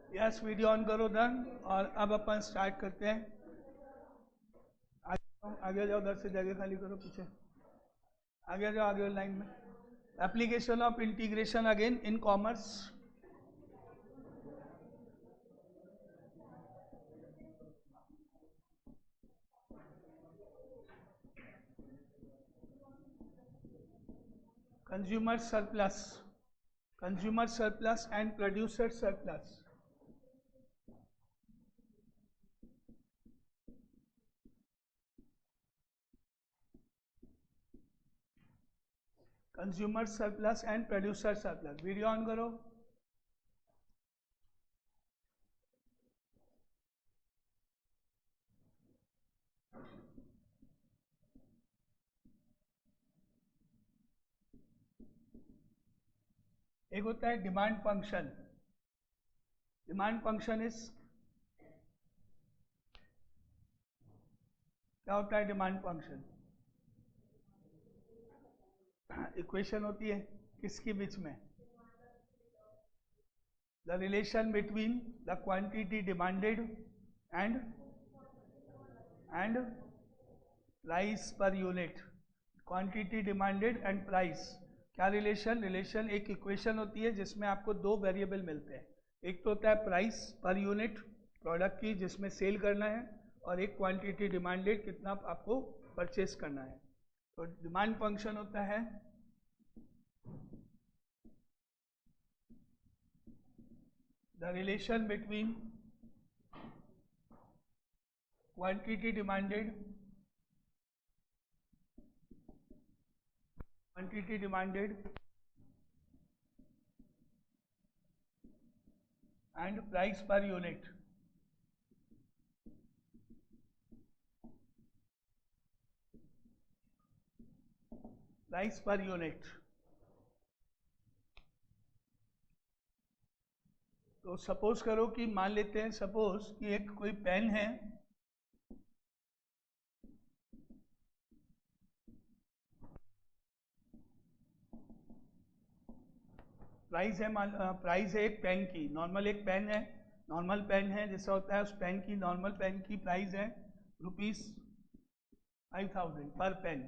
Yes, video on करो done. और अब अपन स्टार्ट करते हैं। आगे जाओ, उधर से जगह खाली करो, पीछे आगे जाओ, आगे लाइन में। Application of integration again in commerce. Consumer surplus, consumer surplus and producer surplus. Consumer surplus and producer surplus. Video on करो। एक होता है demand function. Demand function is, क्या होता है डिमांड फंक्शन? इक्वेशन होती है किसके बीच में? The relation between the quantity demanded and price per unit. Quantity demanded and price, क्या रिलेशन? रिलेशन एक इक्वेशन होती है जिसमें आपको दो वेरिएबल मिलते हैं। एक तो होता है प्राइस पर यूनिट प्रोडक्ट की जिसमें सेल करना है, और एक क्वांटिटी डिमांडेड, कितना आपको परचेस करना है। तो डिमांड फंक्शन होता है the relation between quantity demanded and price per unit. Price per unit. तो सपोज करो कि मान लेते हैं, सपोज कि एक कोई पेन है, प्राइस है, प्राइस है एक पेन की, नॉर्मल एक पेन है, नॉर्मल पेन है जैसा होता है, उस पेन की, नॉर्मल पेन की प्राइस है ₹5000 पर पेन।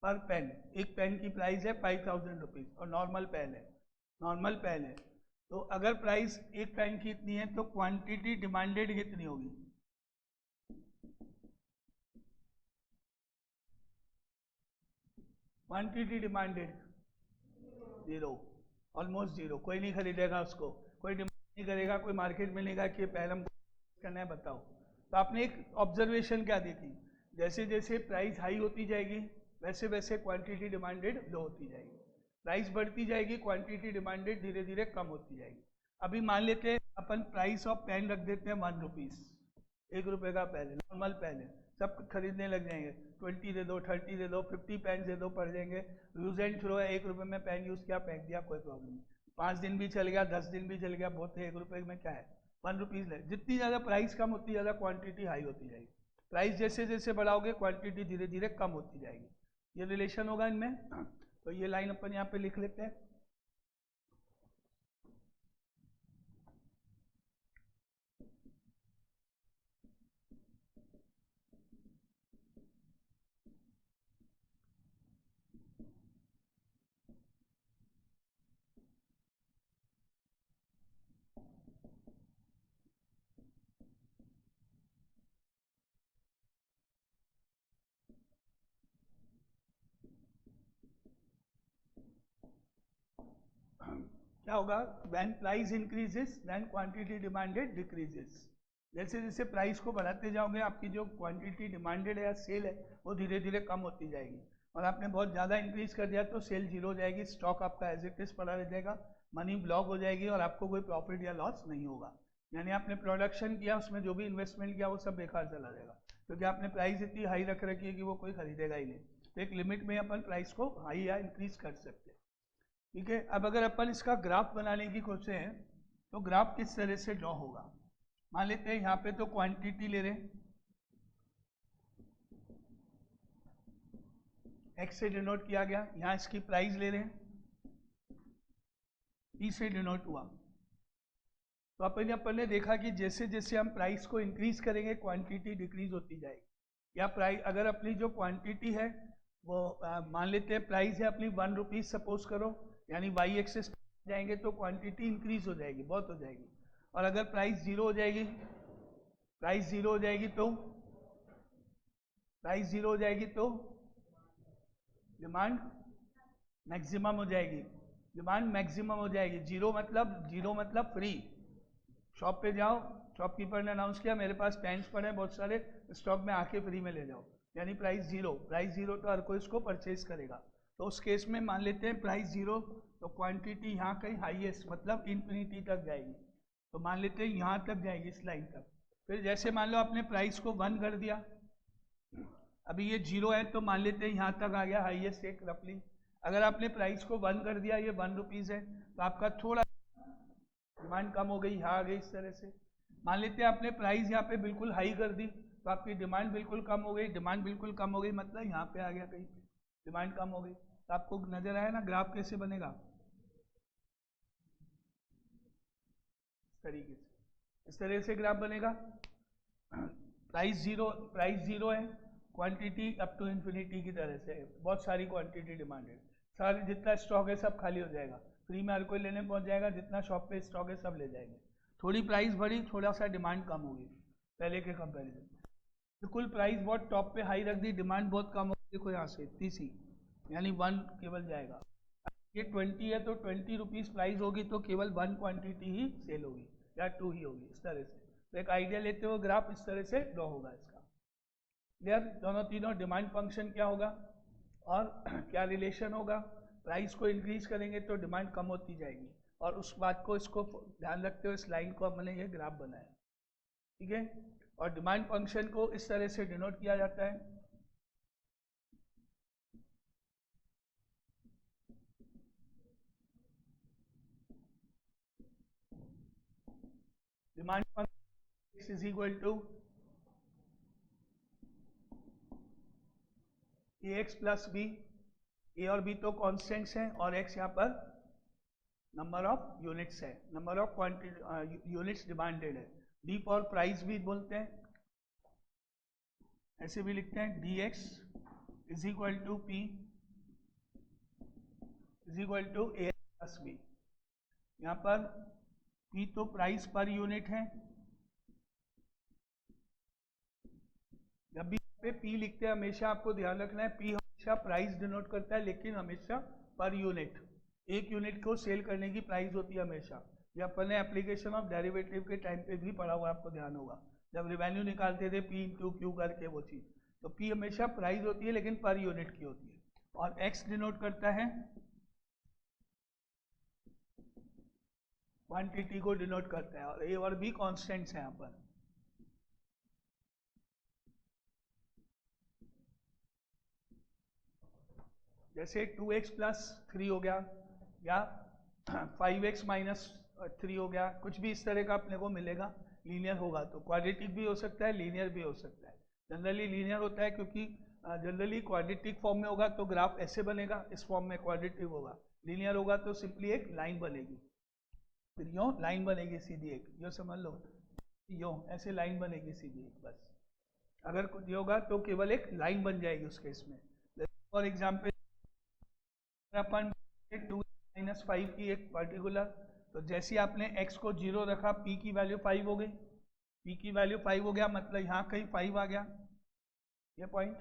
पर पेन, एक पेन की प्राइस है ₹5000 और नॉर्मल पेन है, नॉर्मल पेन है। तो अगर प्राइस एक पेन की इतनी है तो क्वांटिटी डिमांडेड कितनी होगी? Quantity demanded 0, almost 0। कोई नहीं खरीदेगा उसको, कोई डिमांड नहीं करेगा, कोई मार्केट में नहीं कहा कि पहले हमको करना है, बताओ। तो आपने एक ऑब्जर्वेशन क्या देखी, जैसे जैसे प्राइस हाई होती जाएगी वैसे वैसे क्वांटिटी डिमांडेड लो होती जाएगी। प्राइस बढ़ती जाएगी, क्वांटिटी डिमांडेड धीरे धीरे कम होती जाएगी। अभी मान लेते हैं अपन प्राइस ऑफ पेन रख देते हैं ₹1, ₹1 का पेन है, नॉर्मल पेन है, सब खरीदने लग जाएंगे। 20 दे दो, 30 दे दो, 50 पेन दे दो, पड़ जाएंगे। यूज एंड थ्रो है, ₹1 में पेन यूज किया, फेंक दिया, कोई प्रॉब्लम नहीं। 5 दिन भी चल गया, 10 दिन भी चल गया, बहुत है, ₹1 में क्या है, ₹1 ले। जितनी ज़्यादा प्राइस कम होती ज़्यादा क्वांटिटी हाई होती जाएगी। प्राइस जैसे जैसे बढ़ाओगे क्वांटिटी धीरे धीरे कम होती जाएगी। ये रिलेशन होगा इनमें। तो ये लाइन अपन यहाँ पे लिख लेते हैं। क्या होगा? When price increases then quantity demanded decreases. जैसे जैसे प्राइस को बढ़ाते जाओगे आपकी जो क्वांटिटी डिमांडेड है या सेल है वो धीरे धीरे कम होती जाएगी। और आपने बहुत ज़्यादा इंक्रीज कर दिया तो सेल जीरो हो जाएगी, स्टॉक आपका एज इट इज पड़ा रह जाएगा, मनी ब्लॉक हो जाएगी और आपको कोई प्रॉफिट या लॉस नहीं होगा। यानी आपने प्रोडक्शन किया, उसमें जो भी इन्वेस्टमेंट किया वो सब बेकार चला जाएगा, क्योंकि आपने प्राइस इतनी हाई रख रखी है कि वो कोई खरीदेगा ही नहीं। तो एक लिमिट में अपन प्राइस को हाई या इंक्रीज कर सकते हैं। ठीक है, अब अगर अपन इसका ग्राफ बनाने की कोशिश तो ग्राफ किस तरह से ड्रॉ होगा? मान लेते हैं यहाँ पे तो क्वांटिटी ले रहे हैं, एक्स से डिनोट किया गया, यहाँ इसकी प्राइस ले रहे हैं, पी से डिनोट हुआ। तो अपन ने देखा कि जैसे जैसे हम प्राइस को इंक्रीज करेंगे क्वांटिटी डिक्रीज होती जाएगी। या प्राइस अगर अपनी जो क्वांटिटी है वो मान लेते हैं प्राइस है अपनी 1 रुपीज़ सपोज करो, यानी वाई एक्सेस जाएंगे तो क्वांटिटी इंक्रीज हो जाएगी, बहुत हो जाएगी। और अगर प्राइस जीरो हो जाएगी, प्राइस जीरो हो जाएगी तो डिमांड मैक्सिमम हो जाएगी, डिमांड मैक्सिमम हो जाएगी। जीरो मतलब फ्री। शॉप पे जाओ, शॉपकीपर ने अनाउंस किया मेरे पास पेन्स पड़े हैं बहुत सारे, स्टॉक में आके फ्री में ले जाओ, यानी प्राइस जीरो तो हर कोई इसको परचेज करेगा। तो उस केस में मान लेते हैं प्राइस जीरो, तो क्वांटिटी यहाँ कहीं हाईएस्ट मतलब इन्फिनिटी तक जाएगी, तो मान लेते हैं यहाँ तक जाएगी इस लाइन तक। फिर जैसे मान लो आपने प्राइस को 1 कर दिया, अभी ये जीरो है तो मान लेते हैं यहाँ तक आ गया हाईएस्ट एक रफली। अगर आपने प्राइस को 1 कर दिया, ये 1 रुपीज़ है, तो आपका थोड़ा डिमांड कम हो गई, यहाँ आ गई इस तरह से। मान लेते हैं आपने प्राइस यहाँ पे बिल्कुल हाई कर दी, तो आपकी डिमांड बिल्कुल कम हो गई, डिमांड बिल्कुल कम हो गई मतलब यहाँ पे आ गया कहीं डिमांड कम हो गई। तो आपको नजर आया ना ग्राफ कैसे बनेगा, इस तरीके से ग्राफ बनेगा। प्राइस जीरो है, क्वांटिटी अप टू इन्फिनिटी की तरह से है, बहुत सारी क्वांटिटी डिमांडेड, सारे जितना स्टॉक है सब खाली हो जाएगा, फ्री में हर कोई लेने पहुंच जाएगा, जितना शॉप पे स्टॉक है सब ले जाएंगे। थोड़ी प्राइस बढ़ी, थोड़ा सा डिमांड कम होगी पहले के कंपैरिजन। बिल्कुल प्राइस बहुत टॉप पे हाई रख दी, डिमांड बहुत कम होगी, देखो यहाँ से इतनी सी, यानी 1 केवल जाएगा। ये 20 है तो 20 रुपीज़ प्राइस होगी तो केवल 1 क्वांटिटी ही सेल होगी या 2 ही होगी, इस तरह से। तो एक आइडिया लेते हुए ग्राफ इस तरह से ड्रॉ होगा इसका। क्लियर? दोनों तीनों डिमांड फंक्शन क्या होगा और क्या रिलेशन होगा। प्राइस को इंक्रीज करेंगे तो डिमांड कम होती जाएगी, और उस बात को इसको ध्यान रखते हुए इस लाइन को हमने ये ग्राफ बनाया, ठीक है। और डिमांड फंक्शन को इस तरह से डिनोट किया जाता है, demand function x is equal to ax plus b, A और बी तो कॉन्स्टेंट्स हैं और x यहाँ पर नंबर ऑफ यूनिट्स है, number of quantity units demanded है। डी फॉर प्राइस भी बोलते हैं, ऐसे भी लिखते हैं dx is equal to p is equal to a plus b। यहाँ पर p तो प्राइस पर यूनिट है, जब भी पे p लिखते हैं हमेशा आपको ध्यान रखना है p हमेशा प्राइस डिनोट करता है, लेकिन हमेशा पर यूनिट, एक यूनिट को सेल करने की प्राइस होती है हमेशा। ये अपन ने एप्लीकेशन ऑफ डेरिवेटिव के टाइम पे भी पढ़ा हुआ, आपको ध्यान होगा, जब रिवेन्यू निकालते थे P इंटू क्यू करके वो चीज़, तो P हमेशा प्राइस होती है लेकिन पर यूनिट की होती है। और X डिनोट करता है क्वांटिटी को डिनोट करता है, और A और B कॉन्स्टेंट्स हैं यहाँ पर। जैसे 2x प्लस 3 हो गया या 5x माइनस 3 हो गया, कुछ भी इस तरह का अपने को मिलेगा, लीनियर होगा तो क्वाड्रेटिक भी हो सकता है, लीनियर भी हो सकता है। जनरली लीनियर होता है क्योंकि जनरली क्वाड्रेटिक फॉर्म में होगा तो ग्राफ ऐसे बनेगा, इस फॉर्म में क्वाड्रेटिक होगा। लीनियर होगा तो सिंपली एक लाइन बनेगी, फिर यूँ लाइन बनेगी सीधी एक, यो समझ लो, यूँ ऐसे लाइन बनेगी सीधी एक बस। अगर कुछ होगा तो केवल एक लाइन बन जाएगी उस केस में। फॉर एग्जाम्पल अपन 2-5 की एक पर्टिकुलर, तो जैसे आपने x को 0 रखा, p की वैल्यू 5 हो गई, p की वैल्यू 5 हो गया मतलब यहाँ कहीं 5 आ गया ये पॉइंट।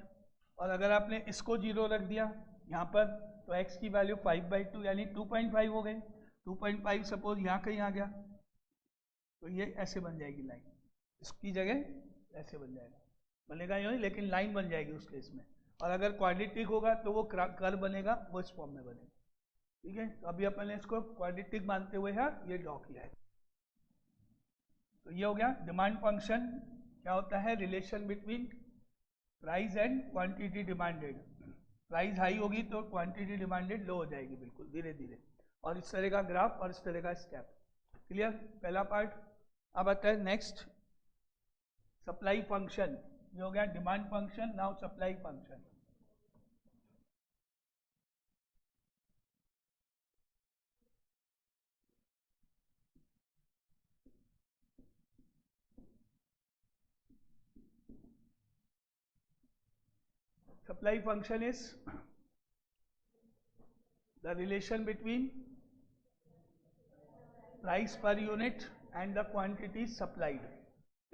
और अगर आपने इसको 0 रख दिया यहाँ पर, तो x की वैल्यू 5/2 यानी 2.5 हो गई, 2.5 सपोज यहाँ कहीं आ गया, तो ये ऐसे बन जाएगी लाइन, इसकी जगह ऐसे बन जाएगा, बनेगा यूँ ही लेकिन लाइन बन जाएगी उस केस में। और अगर क्वाड्रेटिक होगा तो वो कर्व बनेगा, वो इस फॉर्म में बनेगा, ठीक है। तो अभी अपन ने इसको क्वाड्रेटिक मानते हुए यहाँ ये ड्रॉ किया है। तो ये हो गया डिमांड फंक्शन, क्या होता है, relation between price and quantity demanded. Price high होगी तो क्वांटिटी डिमांडेड लो हो जाएगी बिल्कुल धीरे धीरे, और इस तरह का ग्राफ और इस तरह का स्टेप। क्लियर पहला पार्ट। अब आता है नेक्स्ट सप्लाई फंक्शन, ये हो गया demand function, now supply function. Supply function is the relation between price per unit and the quantity supplied.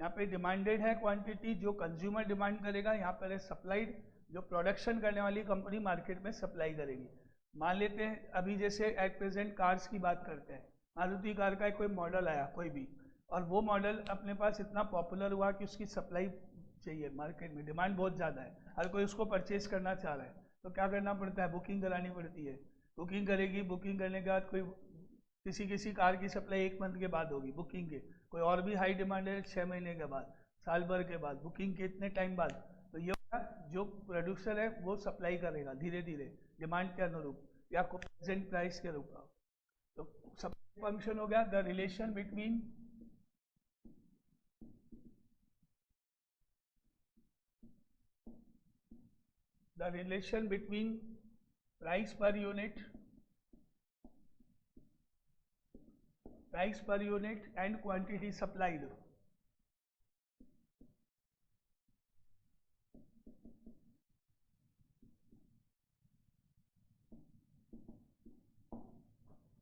यहाँ पे डिमांडेड है क्वांटिटी जो कंज्यूमर डिमांड करेगा, यहाँ पर है सप्लाइड जो प्रोडक्शन करने वाली कंपनी मार्केट में सप्लाई करेगी. मान लेते हैं अभी जैसे एट प्रेजेंट कार्स की बात करते हैं, मारुति कार का कोई मॉडल आया कोई भी, और वो मॉडल अपने पास इतना पॉपुलर हुआ कि उसकी सप्लाई चाहिए मार्केट में, डिमांड बहुत ज़्यादा है, हर कोई उसको परचेज करना चाह रहा है, तो क्या करना पड़ता है, बुकिंग करानी पड़ती है. बुकिंग करेगी, बुकिंग करने के बाद कोई किसी कार की सप्लाई 1 मंथ के बाद होगी बुकिंग के, कोई और भी हाई डिमांड है 6 महीने के बाद, साल भर के बाद, बुकिंग के इतने टाइम बाद, तो ये जो प्रोड्यूसर है वो सप्लाई करेगा धीरे धीरे डिमांड के अनुरूप या प्रेजेंट प्राइस के रूप में. तो सप्लाई फंक्शन हो गया the relation between price per unit and quantity supplied.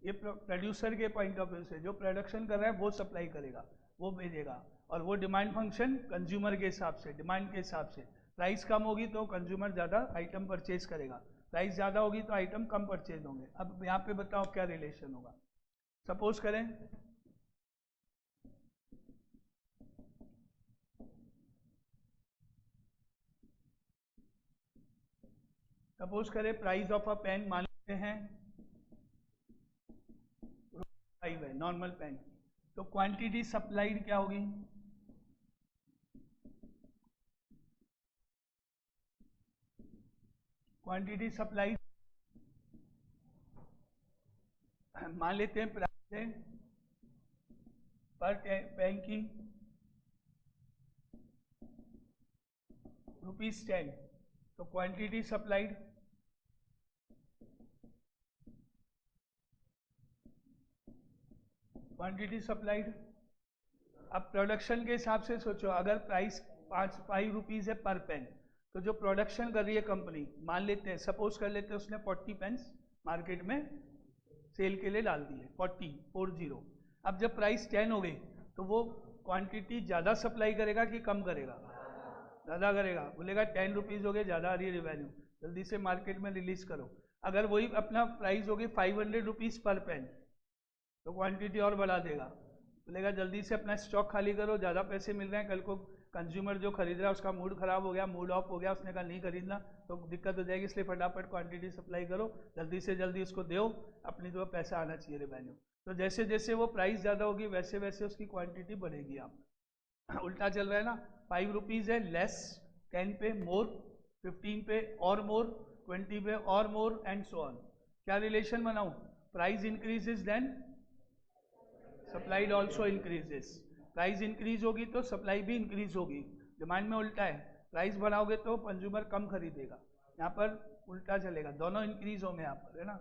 ये प्रोड्यूसर के पॉइंट ऑफ व्यू से जो प्रोडक्शन कर रहा है वो सप्लाई करेगा, वो भेजेगा, और वो डिमांड फंक्शन कंज्यूमर के हिसाब से, डिमांड के हिसाब से, प्राइस कम होगी तो कंज्यूमर ज़्यादा आइटम परचेज करेगा, प्राइस ज़्यादा होगी तो आइटम कम परचेज होंगे. अब यहाँ पे बताओ क्या रिलेशन होगा. सपोज करें प्राइस ऑफ अ पेन मान लेते हैं 5 है नॉर्मल पेन, तो क्वांटिटी सप्लाइड क्या होगी, क्वांटिटी सप्लाई मान लेते हैं प्राइस है पर पेन की ₹10, तो क्वांटिटी सप्लाइड अब प्रोडक्शन के हिसाब से सोचो, अगर प्राइस 5 रुपीज़ है पर पेन, तो जो प्रोडक्शन कर रही है कंपनी, मान लेते हैं सपोज कर लेते हैं उसने 40 पेन्स मार्केट में सेल के लिए डाल दिए 40. अब जब प्राइस 10 हो गई तो वो क्वांटिटी ज़्यादा सप्लाई करेगा कि कम करेगा, ज़्यादा करेगा, बोलेगा 10 रुपीज़ हो गए, ज़्यादा आ रही है रिवेन्यू, जल्दी से मार्केट में रिलीज़ करो. अगर वही अपना प्राइस होगी 500 रुपीज़ पर पेन, तो क्वांटिटी और बढ़ा देगा, बोलेगा जल्दी से अपना स्टॉक खाली करो, ज़्यादा पैसे मिल रहे हैं, कल को कंज्यूमर जो खरीद रहा है उसका मूड खराब हो गया, मूड ऑफ हो गया, उसने कहा नहीं खरीदना तो दिक्कत हो जाएगी, इसलिए फटाफट क्वांटिटी सप्लाई करो, जल्दी से जल्दी उसको दो, अपनी जो पैसा आना चाहिए रिवेन्यू. तो जैसे जैसे वो प्राइस ज़्यादा होगी वैसे वैसे उसकी क्वांटिटी बढ़ेगी. आप उल्टा चल रहा है ना, 5 रुपीज़ है लेस, 10 पे मोर, 15 पे और मोर, 20 पे और मोर एंड सो ऑन. क्या रिलेशन बनाऊँ, price increases then supplied also increases, price increase होगी तो सप्लाई भी इंक्रीज होगी, डिमांड में उल्टा है, प्राइस बढ़ाओगे तो कंज्यूमर कम खरीदेगा, यहाँ पर उल्टा चलेगा, दोनों इंक्रीज होंगे यहाँ पर, है ना.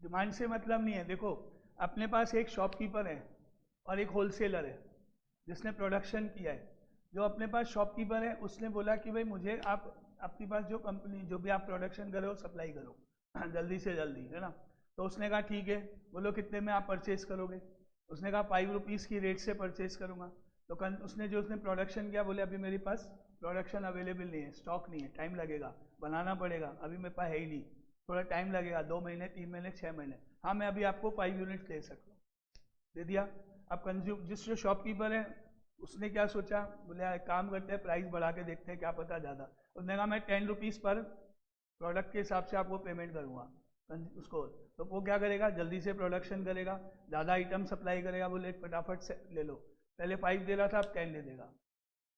डिमांड से मतलब नहीं है, देखो अपने पास एक शॉपकीपर है और एक होलसेलर है जिसने प्रोडक्शन किया है. जो अपने पास शॉपकीपर है उसने बोला कि भाई मुझे आप आपके पास जो कंपनी जो भी आप प्रोडक्शन करो सप्लाई करो जल्दी से जल्दी, है ना. तो उसने कहा ठीक है, बोलो कितने में आप परचेज करोगे, उसने कहा 5 रुपीज़ की रेट से परचेज करूँगा. तो उसने प्रोडक्शन किया, बोले अभी मेरे पास प्रोडक्शन अवेलेबल नहीं है, स्टॉक नहीं है, टाइम लगेगा, बनाना पड़ेगा, अभी मेरे पास है ही नहीं, थोड़ा टाइम लगेगा, 2 महीने 3 महीने 6 महीने, हाँ मैं अभी आपको 5 यूनिट दे सकता हूँ, दे दिया. अब जिस जो शॉपकीपर है उसने क्या सोचा, बोले एक काम करते हैं प्राइस बढ़ा के देखते हैं क्या पता ज़्यादा, उसने कहा मैं 10 रुपीज़ पर प्रोडक्ट के हिसाब से आपको पेमेंट करूँगा उसको. तो वो क्या करेगा, जल्दी से प्रोडक्शन करेगा, ज़्यादा आइटम सप्लाई करेगा, बोले फटाफट से ले लो, पहले 5 दे रहा था अब 10 दे देगा.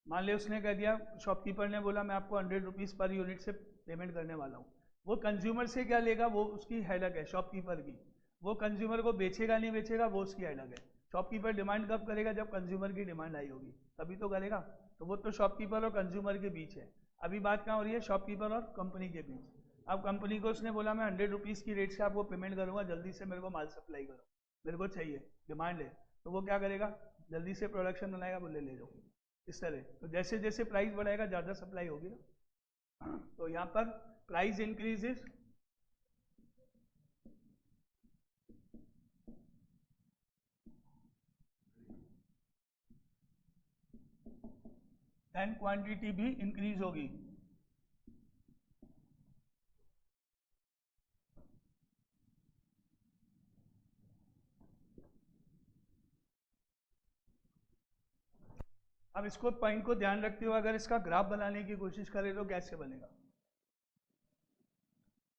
मान ले उसने कह दिया, शॉपकीपर ने बोला मैं आपको 100 रुपीज़ पर यूनिट से पेमेंट करने वाला हूँ. वो कंज्यूमर से क्या लेगा वो उसकी हेडक है शॉपकीपर की, वो कंज्यूमर को बेचेगा नहीं बेचेगा वो उसकी हेडक है. शॉपकीपर डिमांड कब करेगा, जब कंज्यूमर की डिमांड आई होगी तभी तो करेगा. तो वो तो शॉपकीपर और कंज्यूमर के बीच है. अभी बात कहाँ हो रही है, शॉपकीपर और कंपनी के बीच। अब कंपनी को उसने बोला मैं 100 रुपीज़ की रेट से आपको पेमेंट करूँगा, जल्दी से मेरे को माल सप्लाई करो, मेरे को चाहिए, डिमांड है। तो वो क्या करेगा, जल्दी से प्रोडक्शन बनाएगा, बोले ले लो, इस तरह। तो जैसे जैसे प्राइस बढ़ाएगा ज़्यादा सप्लाई होगी ना। तो यहाँ पर प्राइस इंक्रीजेस एंड क्वांटिटी भी इंक्रीज होगी। अब इसको पॉइंट को ध्यान रखते हुए अगर इसका ग्राफ बनाने की कोशिश करें तो कैसे बनेगा।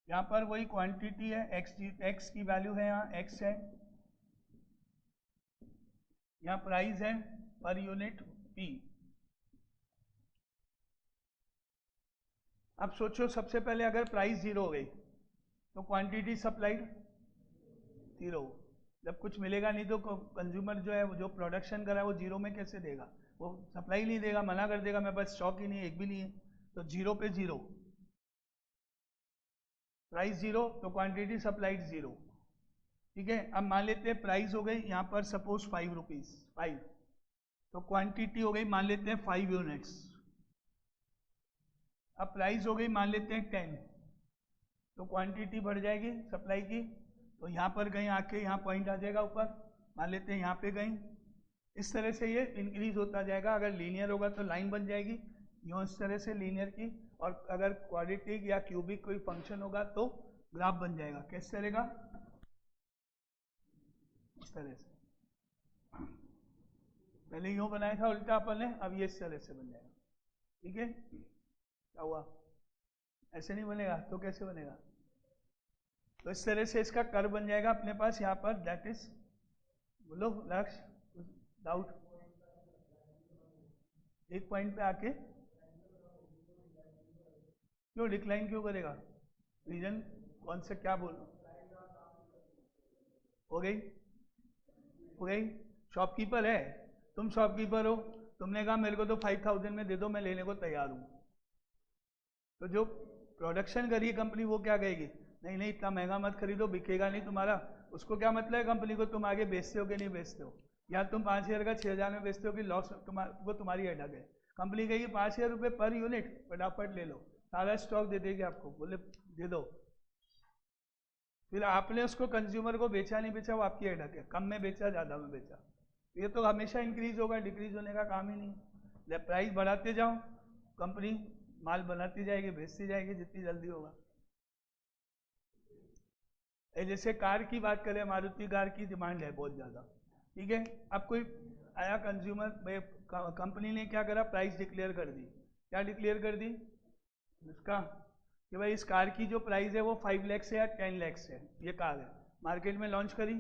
यहाँ पर वही क्वांटिटी है, एक्स की वैल्यू है, यहाँ एक्स है, यहाँ प्राइस है पर यूनिट पी। अब सोचो सबसे पहले अगर प्राइस 0 हो गई तो क्वांटिटी सप्लाइड 0। जब कुछ मिलेगा नहीं तो कंज्यूमर जो है, जो प्रोडक्शन करा है वो 0 में कैसे देगा, वो सप्लाई नहीं देगा, मना कर देगा, मेरे पास स्टॉक ही नहीं है, एक भी नहीं है। तो 0 पे 0, प्राइस 0 तो क्वांटिटी सप्लाइड 0। ठीक है, अब मान लेते हैं प्राइस हो गई यहाँ पर सपोज 5 रुपीज़ 5, तो क्वांटिटी हो गई मान लेते हैं 5 यूनिट्स। अब प्राइस हो गई मान लेते हैं 10, तो क्वांटिटी बढ़ जाएगी सप्लाई की, तो यहाँ पर कहीं आके यहाँ पॉइंट आ जाएगा ऊपर, मान लेते हैं यहाँ पे कहीं। इस तरह से ये इंक्रीज होता जाएगा। अगर लीनियर होगा तो लाइन बन जाएगी यूँ इस तरह से लीनियर की, और अगर क्वाड्रेटिक या क्यूबिक कोई फंक्शन होगा तो ग्राफ बन जाएगा। किस तरह का, इस तरह से। पहले यूँ बनाया था उल्टा अपन ने, अब ये इस तरह से बन जाएगा। ठीक है, क्या हुआ, ऐसे नहीं बनेगा तो कैसे बनेगा, तो इस तरह से इसका कर्व बन जाएगा अपने पास यहाँ पर। दैट इज, बोलो लक्ष्य, डाउट, एक पॉइंट पे आके क्यों डिक्लाइन क्यों करेगा, रीजन कौन सा, क्या बोल, हो गई हो गई। शॉपकीपर है, तुम शॉपकीपर हो, तुमने कहा मेरे को तो 5000 में दे दो, मैं लेने को तैयार हूँ। तो जो प्रोडक्शन करी है कंपनी वो क्या कहेगी, नहीं नहीं इतना महंगा मत खरीदो, बिकेगा नहीं तुम्हारा। उसको क्या मतलब है कंपनी को, तुम आगे बेचते हो कि नहीं बेचते हो, या तुम 5000 का 6000 में बेचते हो कि लॉस, वो तुम्हारी हेडक है। कंपनी कहेगी 5000 रुपये पर यूनिट, फटाफट ले लो, सारा स्टॉक दे देगी आपको, बोले दे दो। फिर आपने उसको कंज्यूमर को बेचा नहीं बेचा वो आपकी हेडक है, कम में बेचा ज़्यादा में बेचा, ये तो हमेशा इंक्रीज होगा, डिक्रीज होने का काम ही नहीं। जब प्राइस बढ़ाते जाओ कंपनी माल बनाती जाएगी, बेचती जाएगी जितनी जल्दी होगा। जैसे कार की बात करें, मारुति कार की डिमांड है बहुत ज़्यादा, ठीक है। अब कोई आया कंज्यूमर, कंपनी ने क्या करा, प्राइस डिक्लेयर कर दी। क्या डिक्लेयर कर दी इसका, कि भाई इस कार की जो प्राइस है वो 5 लाख से या 10 लाख से, ये कार है, मार्केट में लॉन्च करी।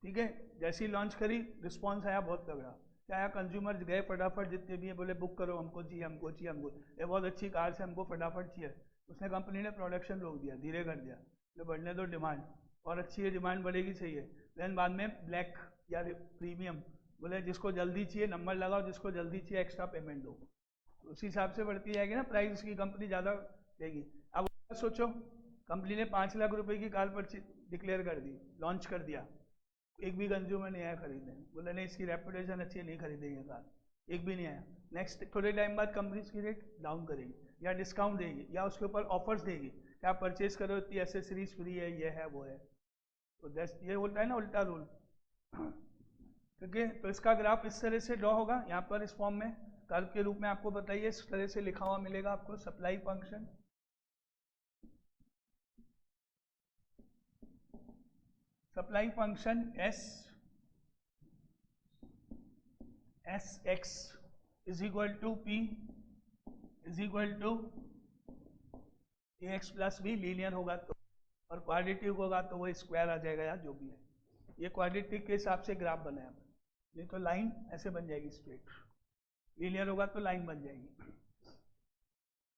ठीक है, जैसी लॉन्च करी रिस्पॉन्स आया बहुत तगड़ा, क्या आया, कंज्यूमर गए फटाफट जितने भी है, बोले बुक करो, हमको चाहिए हमको चाहिए हमको, ये बहुत अच्छी कार से हमको फटाफट चाहिए। उसने कंपनी ने प्रोडक्शन रोक दिया, धीरे कर दिया, जो बढ़ने दो डिमांड, और अच्छी है डिमांड बढ़ेगी, सही है। देन बाद में ब्लैक या प्रीमियम, बोले जिसको जल्दी चाहिए नंबर लगाओ, जिसको जल्दी चाहिए एक्स्ट्रा पेमेंट दो, उसी हिसाब से बढ़ती जाएगी ना प्राइस, उसकी कंपनी ज़्यादा देगी। अब सोचो कंपनी ने 5 लाख रुपए की कार पर डिक्लेयर कर दी, लॉन्च कर दिया, एक भी कंज्यूमर नहीं आया खरीदने, बोला नहीं इसकी रेपुटेशन अच्छी है, नहीं खरीदेंगे कार, एक भी नहीं आया। नेक्स्ट थोड़े टाइम बाद कंपनी इसकी रेट डाउन करेगी या डिस्काउंट देगी या उसके ऊपर ऑफर्स देगी, क्या परचेज करो इतनी एसेसरीज फ्री है, ये है वो है। तो ये होता है ना उल्टा रूल। ठीक है, तो इसका ग्राफ इस तरह से ड्रॉ होगा, यहाँ पर इस फॉर्म में कर्व के रूप में आपको बताइए, इस तरह से लिखा हुआ मिलेगा आपको, supply function, supply function S X is equal to P is equal to A X plus B, linear होगा तो, और क्वाड्रेटिक होगा तो वो स्क्वायर आ जाएगा या जो भी है। ये क्वाड्रेटिक के हिसाब से ग्राफ बनाया, ये तो लाइन ऐसे बन जाएगी स्ट्रेट, लीनियर होगा तो लाइन बन जाएगी।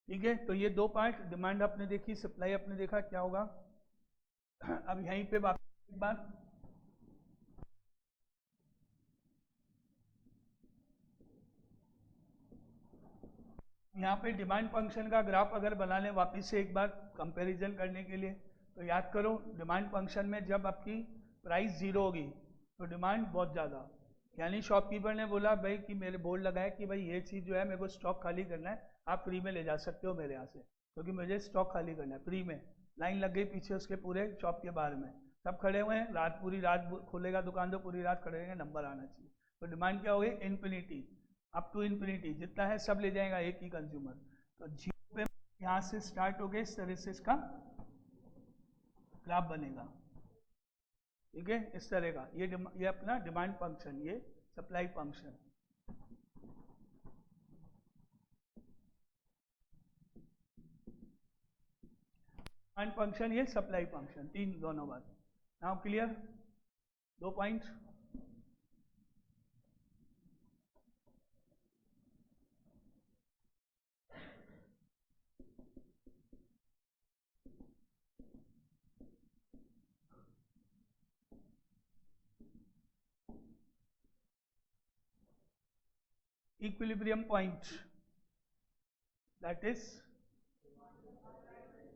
ठीक है, तो ये दो पार्ट, डिमांड आपने देखी, सप्लाई आपने देखा, क्या होगा। अब यहीं पे एक बात, यहाँ पे डिमांड फंक्शन का ग्राफ अगर बना लें वापस से एक बार कंपैरिजन करने के लिए, तो याद करो डिमांड फंक्शन में जब आपकी प्राइस 0 होगी तो डिमांड बहुत ज़्यादा, यानी शॉपकीपर ने बोला भाई कि मेरे बोर्ड लगाए कि भाई ये चीज़ जो है मेरे को स्टॉक खाली करना है, आप फ्री में ले जा सकते हो मेरे यहाँ से, क्योंकि मुझे स्टॉक खाली करना है फ्री में। लाइन लग गई पीछे उसके पूरे शॉप के बाहर में, सब खड़े हुए हैं, रात पूरी रात खोलेगा दुकान तो पूरी रात खड़े रहेंगे, नंबर आना चाहिए। तो डिमांड क्या होगी, इन्फिनिटी, अप टू इन्फिनिटी, जितना है सब ले जाएगा एक ही कंज्यूमर। तो 0 पे यहाँ से स्टार्ट हो गए, इस तरह से इसका ग्राफ बनेगा, ठीक है, इस तरह का। ये अपना डिमांड फंक्शन, ये सप्लाई फंक्शन। डिमांड फंक्शन, ये सप्लाई फंक्शन, तीन दोनों बात। Now clear, 2 point. Equilibrium point, that is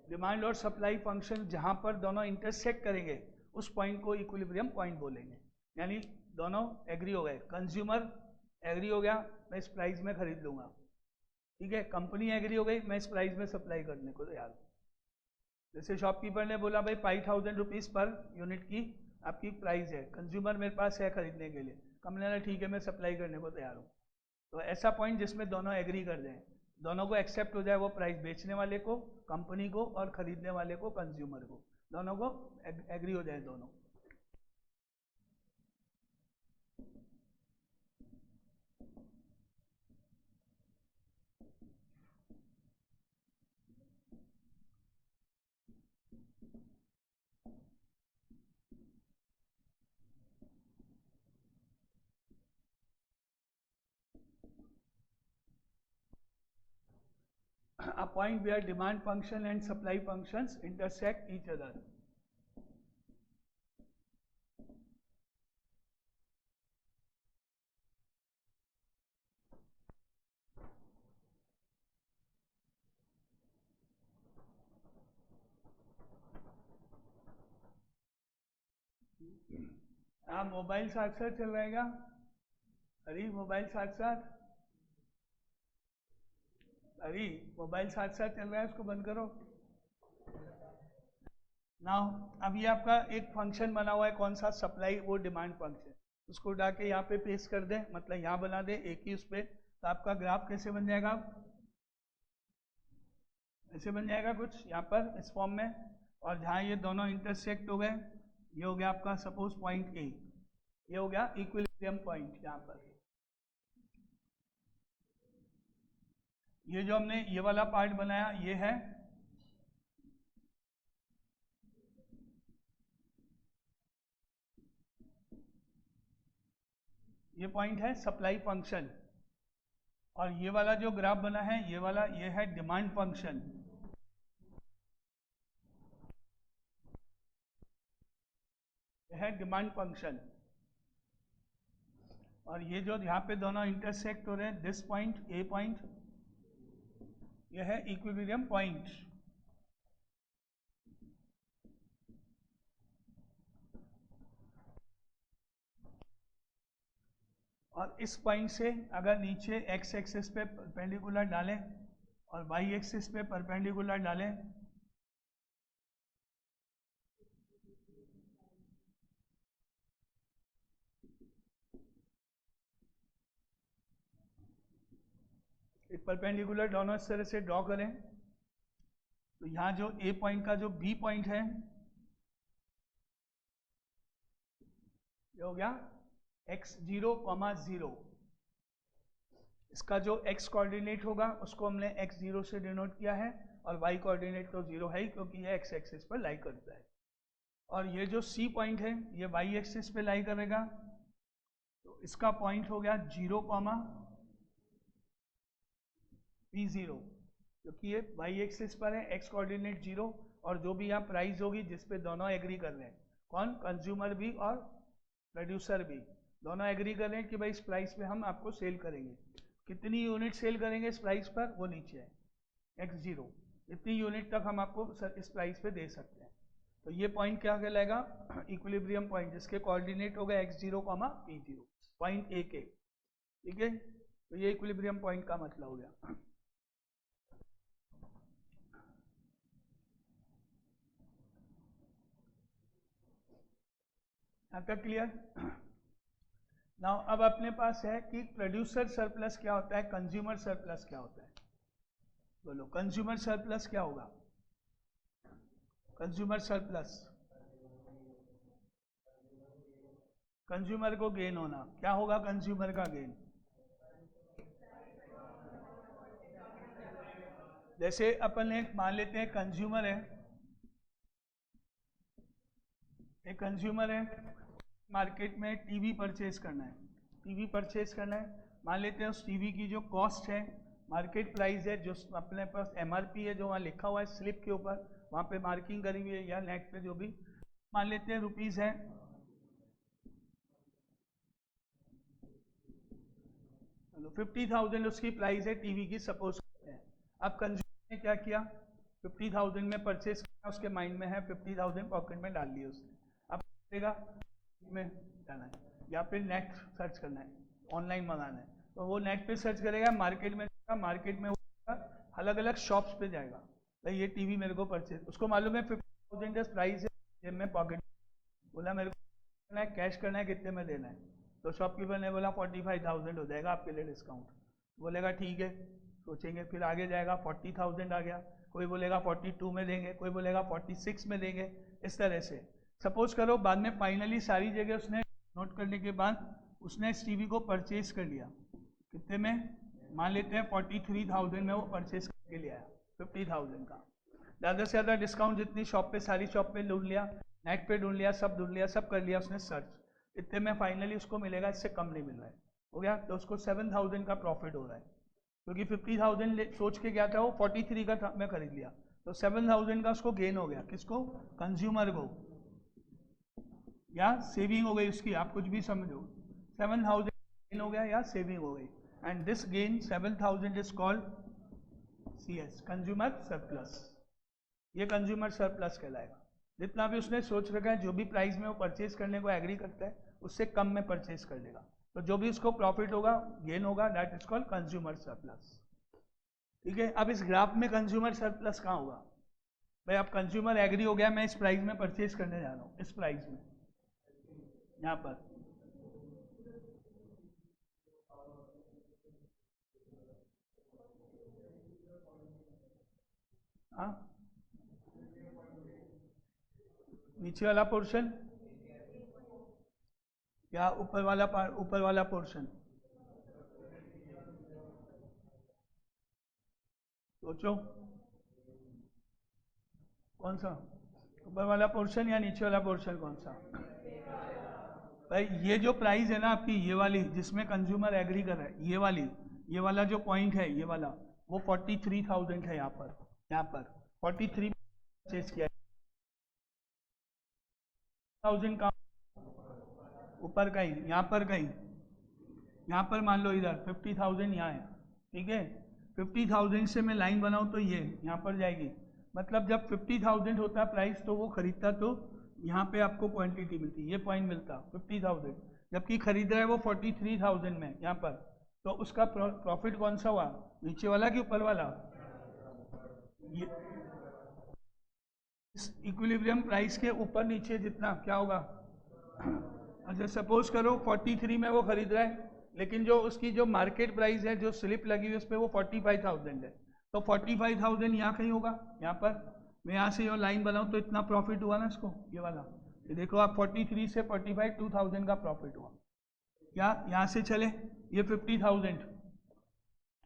demand और सप्लाई फंक्शन जहां पर दोनों इंटरसेक्ट करेंगे उस पॉइंट को इक्विलिब्रियम पॉइंट बोलेंगे। यानी दोनों एग्री हो गए, कंज्यूमर एग्री हो गया मैं इस प्राइस में खरीद लूंगा, ठीक है, कंपनी एग्री हो गई मैं इस प्राइस में सप्लाई करने को तैयार हूँ। जैसे शॉपकीपर ने बोला भाई 5000 रुपीज़ पर यूनिट की आपकी प्राइस है, कंज्यूमर मेरे पास है खरीदने के लिए, कंपनी ने ठीक है मैं सप्लाई करने को तैयार हूँ। तो ऐसा पॉइंट जिसमें दोनों एग्री कर दें, दोनों को एक्सेप्ट हो जाए, वो प्राइस बेचने वाले को कंपनी को और खरीदने वाले को कंज्यूमर को, दोनों को एग्री हो जाए दोनों। A point where demand function and supply functions intersect each other. हाँ, मोबाइल साथ साथ चल रहेगा, अरे मोबाइल साथ साथ, अरे मोबाइल साथ साथ चल रहा है, उसको बंद करो। नाउ अब ये आपका एक फंक्शन बना हुआ है, कौन सा, सप्लाई, वो डिमांड फंक्शन, उसको उठा के यहाँ पे पेस्ट कर दें, मतलब यहाँ बना दे एक ही उस पर, तो आपका ग्राफ कैसे बन जाएगा, ऐसे बन जाएगा कुछ यहाँ पर इस फॉर्म में। और जहाँ ये दोनों इंटरसेक्ट हो गए, ये हो गया आपका सपोज पॉइंट ए, ये हो गया इक्विलिब्रियम पॉइंट। यहाँ पर ये जो हमने ये वाला पार्ट बनाया ये है ये पॉइंट है सप्लाई फंक्शन, और ये वाला जो ग्राफ बना है ये वाला ये है डिमांड फंक्शन। ये है डिमांड फंक्शन, और ये जो यहाँ पे दोनों इंटरसेक्ट हो रहे हैं, दिस पॉइंट ए पॉइंट, ये है इक्विलिब्रियम पॉइंट। और इस पॉइंट से अगर नीचे एक्स एक्सिस पे परपेंडिकुलर डालें और वाई एक्सिस पे परपेंडिकुलर डालें, एक परपेंडिकुलर दोनों इस तरह से ड्रॉ करें, तो यहाँ जो ए पॉइंट का जो बी पॉइंट है ये हो गया x0, 0। इसका जो x कोऑर्डिनेट होगा उसको हमने x0 से डिनोट किया है, और y कोऑर्डिनेट तो 0 है ही क्योंकि ये x एक्सिस पर लाई करता है। और ये जो C पॉइंट है ये y एक्सिस पे लाई करेगा, तो इसका पॉइंट हो गया 0, P0, क्योंकि ये y एक्सिस पर है, x कोऑर्डिनेट 0, और जो भी यहाँ प्राइस होगी जिस पे दोनों एग्री कर रहे हैं, कौन, कंज्यूमर भी और प्रोड्यूसर भी, दोनों एग्री कर रहे हैं कि भाई इस प्राइस पे हम आपको सेल करेंगे, कितनी यूनिट सेल करेंगे इस प्राइस पर, वो नीचे है x0, इतनी यूनिट तक हम आपको इस प्राइस पे दे सकते हैं। तो ये पॉइंट क्या कहलाएगा, इक्विलिब्रियम पॉइंट, जिसके कोऑर्डिनेट हो गए x0, p0, पॉइंट A के, ठीक है। तो ये इक्विलिब्रियम पॉइंट का मतलब हो गया। यहाँ तक क्लियर। नाउ अब अपने पास है कि प्रोड्यूसर सरप्लस क्या होता है, कंज्यूमर सरप्लस क्या होता है। बोलो कंज्यूमर सरप्लस क्या होगा। कंज्यूमर सरप्लस, कंज्यूमर को गेन होना, क्या होगा कंज्यूमर का गेन। जैसे अपन एक मान लेते हैं कंज्यूमर है, एक कंज्यूमर है, मार्केट में टीवी परचेज करना है, टीवी परचेज करना है, मान लेते हैं उस टीवी की जो कॉस्ट है, मार्केट प्राइस है, जो अपने पास एमआरपी है, जो वहाँ लिखा हुआ है स्लिप के ऊपर, वहाँ पे मार्किंग करी हुई है या नेट पे जो भी, मान लेते हैं रुपीस है, चलो 50,000 उसकी प्राइस है टीवी की, सपोज करते हैं। अब कंज्यूमर ने क्या किया, 50,000 में परचेज किया, उसके माइंड में है 50,000 पॉकेट में डाल दिया उसने। अब करेगा में जाना है या फिर नेट सर्च करना है, ऑनलाइन मंगाना है, तो वो नेट पे सर्च करेगा, मार्केट में जाएगा, मार्केट में अलग अलग शॉप्स पे जाएगा, भाई ये टीवी मेरे को परचेज, उसको मालूम है 50,000 प्राइस है, जेब में पॉकेट, बोला मेरे को करना है, कैश करना है, कितने में देना है, तो शॉपकीपर ने बोला 45,000 हो जाएगा आपके लिए डिस्काउंट, बोलेगा ठीक है, सोचेंगे, फिर आगे जाएगा 40,000 आ गया, कोई बोलेगा 42 में देंगे, कोई बोलेगा 46 में देंगे, इस तरह से। सपोज करो बाद में फाइनली सारी जगह उसने नोट करने के बाद उसने इस टीवी को परचेज कर लिया, कितने में, मान लेते हैं 43,000 में वो परचेज करके ले आया, 50,000 का, ज़्यादा से ज़्यादा डिस्काउंट जितनी शॉप पे, सारी शॉप पे ढूंढ लिया, नेट पे ढूंढ लिया, सब कर लिया उसने सर्च, इतने में फाइनली उसको मिलेगा, इससे कम नहीं मिल रहा है, हो गया, तो उसको 7,000 का प्रॉफिट हो रहा है, क्योंकि 50,000 सोच के गया था वो 43 का था, मैं खरीद लिया, तो 7,000 का उसको गेन हो गया, किसको, कंज्यूमर को, या सेविंग हो गई उसकी, आप कुछ भी समझो, 7,000 गेन हो गया या सेविंग हो गई, and this gain 7,000 is called CS, consumer surplus, ये कंज्यूमर सरप्लस कहलाएगा। जितना भी उसने सोच रखा है, जो भी प्राइस में वो परचेज करने को एग्री करता है, उससे कम में परचेज कर लेगा, तो जो भी उसको प्रॉफिट होगा, गेन होगा, that is called consumer surplus, ठीक है। अब इस ग्राफ में कंज्यूमर सरप्लस कहाँ होगा, भाई अब कंज्यूमर एग्री हो गया, मैं इस प्राइस में परचेज करने जा रहा हूँ, इस प्राइस में, यहाँ पर, हाँ, नीचे वाला पोर्शन या ऊपर वाला पोर्शन, सोचो कौन सा, ऊपर वाला पोर्शन या नीचे वाला पोर्शन, कौन सा। भाई ये जो प्राइस है ना आपकी, ये वाली जिसमें कंज्यूमर एग्री कर रहा है, ये वाला जो पॉइंट है, ये वाला, वो 43,000 है, यहाँ पर 43 परचेज किया, 1000 का ऊपर कहीं, यहाँ पर मान लो इधर 50,000 यहाँ है, ठीक है, 50,000 से मैं लाइन बनाऊँ तो ये यहाँ पर जाएगी, मतलब जब 50,000 होता प्राइस तो वो खरीदता, तो यहाँ पे आपको क्वांटिटी मिलती, ये पॉइंट मिलता 50,000, जबकि खरीद रहा है वो 43,000 में यहाँ पर, तो उसका प्रॉफिट कौन सा हुआ, नीचे वाला कि ऊपर वाला, ये इस इक्विलिब्रियम प्राइस के ऊपर नीचे जितना क्या होगा। अच्छा सपोज करो 43 में वो खरीद रहा है, लेकिन जो उसकी जो मार्केट प्राइस है, जो स्लिप लगी हुई उस पर वो 45,000 है, तो 45,000 यहाँ कहीं होगा, यहाँ पर मैं यहाँ से लाइन बनाऊँ तो इतना प्रॉफिट हुआ ना इसको, ये वाला, ये देखो आप 43 से 45, 2,000 का प्रॉफिट हुआ, क्या यहाँ से चले, ये 50,000,